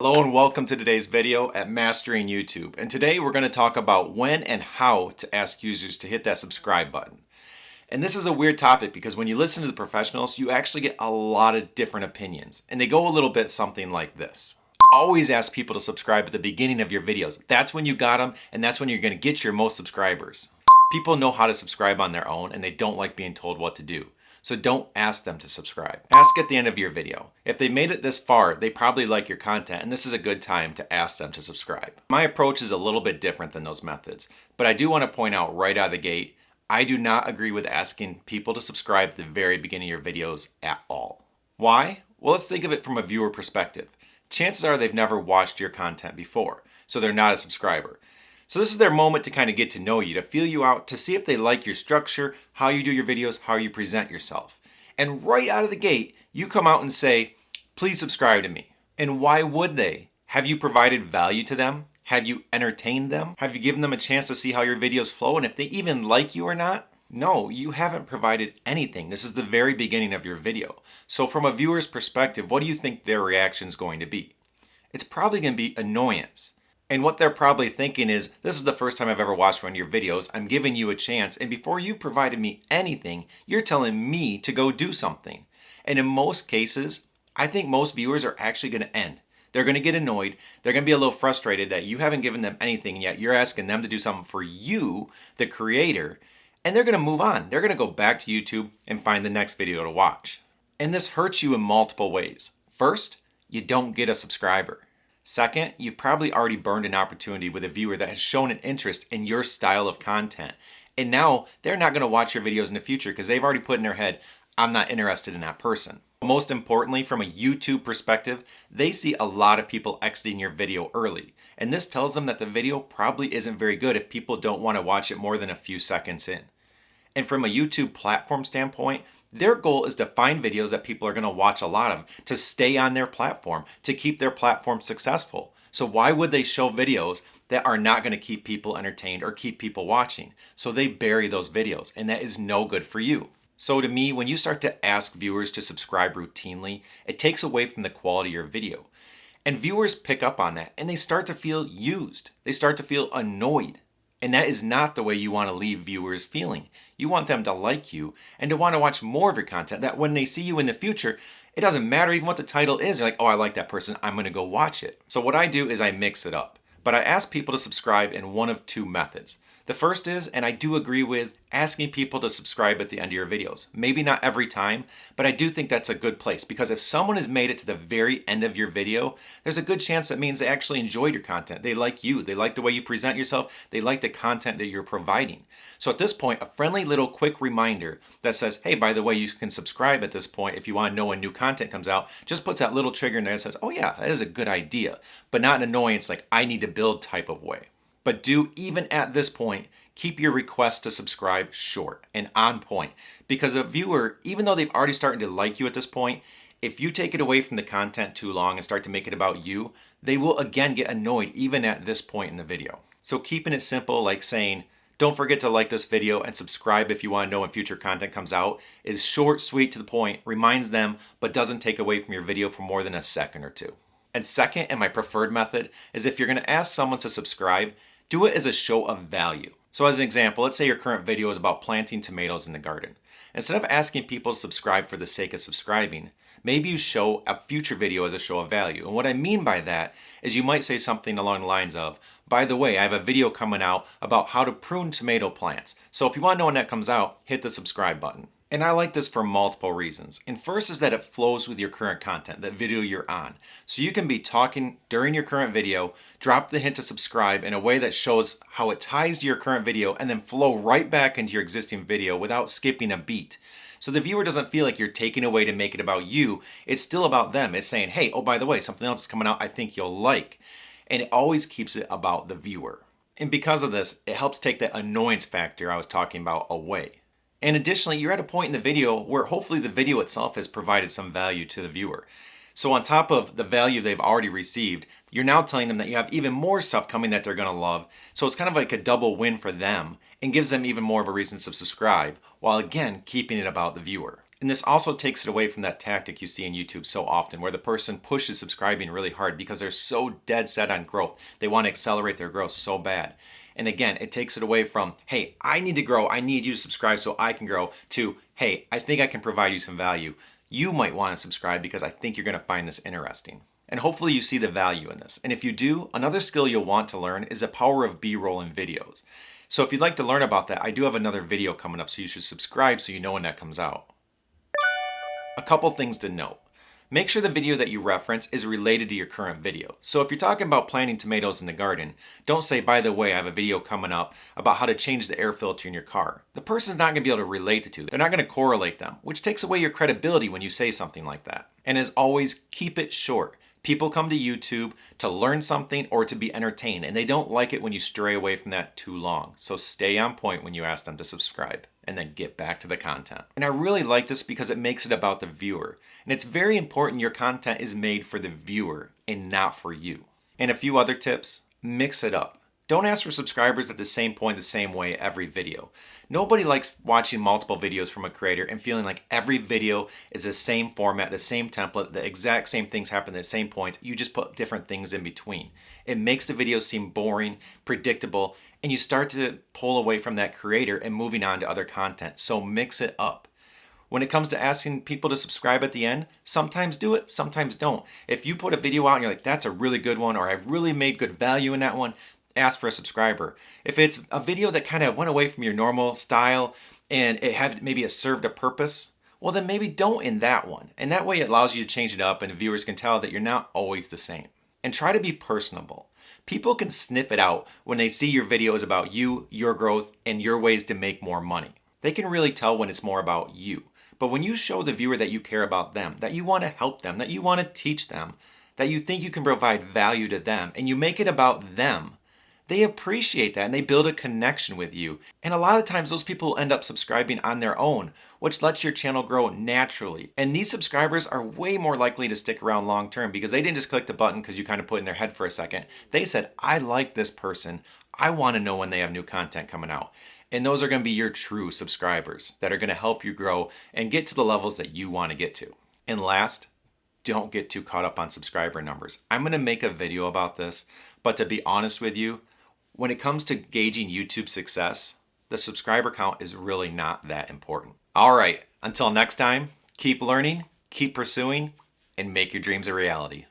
Hello and welcome to today's video at Mastering YouTube. And today we're going to talk about when and how to ask users to hit that subscribe button. And this is a weird topic because when you listen to the professionals, you actually get a lot of different opinions. And they go a little bit something like this. Always ask people to subscribe at the beginning of your videos. That's when you got them, and that's when you're going to get your most subscribers. People know how to subscribe on their own, and they don't like being told what to do. So don't ask them to subscribe. Ask at the end of your video. If they made it this far, they probably like your content, and this is a good time to ask them to subscribe. My approach is a little bit different than those methods, but I do want to point out right out of the gate, I do not agree with asking people to subscribe at the very beginning of your videos at all. Why? Well, let's think of it from a viewer perspective. Chances are they've never watched your content before, so they're not a subscriber. So this is their moment to kind of get to know you, to feel you out, to see if they like your structure, how you do your videos, how you present yourself. And right out of the gate, you come out and say, please subscribe to me. And why would they? Have you provided value to them? Have you entertained them? Have you given them a chance to see how your videos flow and if they even like you or not? No, you haven't provided anything. This is the very beginning of your video. So from a viewer's perspective, what do you think their reaction is going to be? It's probably going to be annoyance. And what they're probably thinking is, this is the first time I've ever watched one of your videos, I'm giving you a chance, and before you provided me anything, you're telling me to go do something. And in most cases, I think most viewers are actually going to end. They're going to get annoyed, they're going to be a little frustrated that you haven't given them anything yet, you're asking them to do something for you, the creator, and they're going to move on. They're going to go back to YouTube and find the next video to watch. And this hurts you in multiple ways. First, you don't get a subscriber. Second, you've probably already burned an opportunity with a viewer that has shown an interest in your style of content. And now they're not going to watch your videos in the future because they've already put in their head, I'm not interested in that person. Most importantly, from a YouTube perspective, they see a lot of people exiting your video early. And this tells them that the video probably isn't very good if people don't want to watch it more than a few seconds in. And from a YouTube platform standpoint, their goal is to find videos that people are going to watch a lot of, to stay on their platform, to keep their platform successful. So why would they show videos that are not going to keep people entertained or keep people watching? So they bury those videos, and that is no good for you. So to me, when you start to ask viewers to subscribe routinely, it takes away from the quality of your video. And viewers pick up on that, and they start to feel used. They start to feel annoyed. And that is not the way you want to leave viewers feeling. You want them to like you and to want to watch more of your content, that when they see you in the future, it doesn't matter even what the title is. They're like, oh, I like that person, I'm going to go watch it. So what I do is I mix it up. But I ask people to subscribe in one of two methods. The first is, and I do agree with, asking people to subscribe at the end of your videos. Maybe not every time, but I do think that's a good place because if someone has made it to the very end of your video, there's a good chance that means they actually enjoyed your content. They like you. They like the way you present yourself. They like the content that you're providing. So at this point, a friendly little quick reminder that says, hey, by the way, you can subscribe at this point if you want to know when new content comes out, just puts that little trigger in there that says, oh yeah, that is a good idea, but not an annoyance like I need to build type of way. But do, even at this point, keep your request to subscribe short and on point. Because a viewer, even though they've already started to like you at this point, if you take it away from the content too long and start to make it about you, they will again get annoyed even at this point in the video. So keeping it simple, like saying, don't forget to like this video and subscribe if you want to know when future content comes out, is short, sweet, to the point, reminds them, but doesn't take away from your video for more than a second or two. And second, and my preferred method, is if you're going to ask someone to subscribe, do it as a show of value. So as an example, let's say your current video is about planting tomatoes in the garden. Instead of asking people to subscribe for the sake of subscribing, maybe you show a future video as a show of value. And what I mean by that is you might say something along the lines of, by the way, I have a video coming out about how to prune tomato plants. So if you want to know when that comes out, hit the subscribe button. And I like this for multiple reasons. And first is that it flows with your current content, that video you're on. So you can be talking during your current video, drop the hint to subscribe in a way that shows how it ties to your current video and then flow right back into your existing video without skipping a beat. So the viewer doesn't feel like you're taking away to make it about you. It's still about them. It's saying, hey, oh, by the way, something else is coming out I think you'll like. And it always keeps it about the viewer. And because of this, it helps take that annoyance factor I was talking about away. And additionally, you're at a point in the video where hopefully the video itself has provided some value to the viewer. So on top of the value they've already received, you're now telling them that you have even more stuff coming that they're going to love. So it's kind of like a double win for them and gives them even more of a reason to subscribe, while again, keeping it about the viewer. And this also takes it away from that tactic you see in YouTube so often where the person pushes subscribing really hard because they're so dead set on growth. They want to accelerate their growth so bad. And again, it takes it away from, hey, I need to grow. I need you to subscribe so I can grow, to, hey, I think I can provide you some value. You might want to subscribe because I think you're going to find this interesting. And hopefully you see the value in this. And if you do, another skill you'll want to learn is the power of B-roll in videos. So if you'd like to learn about that, I do have another video coming up, so you should subscribe so you know when that comes out. A couple things to note. Make sure the video that you reference is related to your current video. So if you're talking about planting tomatoes in the garden, don't say, by the way, I have a video coming up about how to change the air filter in your car. The person's not going to be able to relate the two. They're not going to correlate them, which takes away your credibility when you say something like that. And as always, keep it short. People come to YouTube to learn something or to be entertained, and they don't like it when you stray away from that too long. So stay on point when you ask them to subscribe, and then get back to the content. And I really like this because it makes it about the viewer. And it's very important your content is made for the viewer and not for you. And a few other tips: mix it up. Don't ask for subscribers at the same point the same way every video. Nobody likes watching multiple videos from a creator and feeling like every video is the same format, the same template, the exact same things happen at the same points. You just put different things in between. It makes the video seem boring, predictable, and you start to pull away from that creator and moving on to other content. So mix it up. When it comes to asking people to subscribe at the end, sometimes do it, sometimes don't. If you put a video out and you're like, that's a really good one, or I really made good value in that one, ask for a subscriber. If it's a video that kind of went away from your normal style and it served a purpose, well then maybe don't in that one. And that way it allows you to change it up and viewers can tell that you're not always the same. And try to be personable. People can sniff it out when they see your video is about you, your growth, and your ways to make more money. They can really tell when it's more about you. But when you show the viewer that you care about them, that you want to help them, that you want to teach them, that you think you can provide value to them, and you make it about them, they appreciate that and they build a connection with you. And a lot of times those people end up subscribing on their own, which lets your channel grow naturally. And these subscribers are way more likely to stick around long term because they didn't just click the button because you kind of put in their head for a second. They said, I like this person. I want to know when they have new content coming out. And those are going to be your true subscribers that are going to help you grow and get to the levels that you want to get to. And last, don't get too caught up on subscriber numbers. I'm going to make a video about this, but to be honest with you, when it comes to gauging YouTube success, the subscriber count is really not that important. All right, until next time, keep learning, keep pursuing, and make your dreams a reality.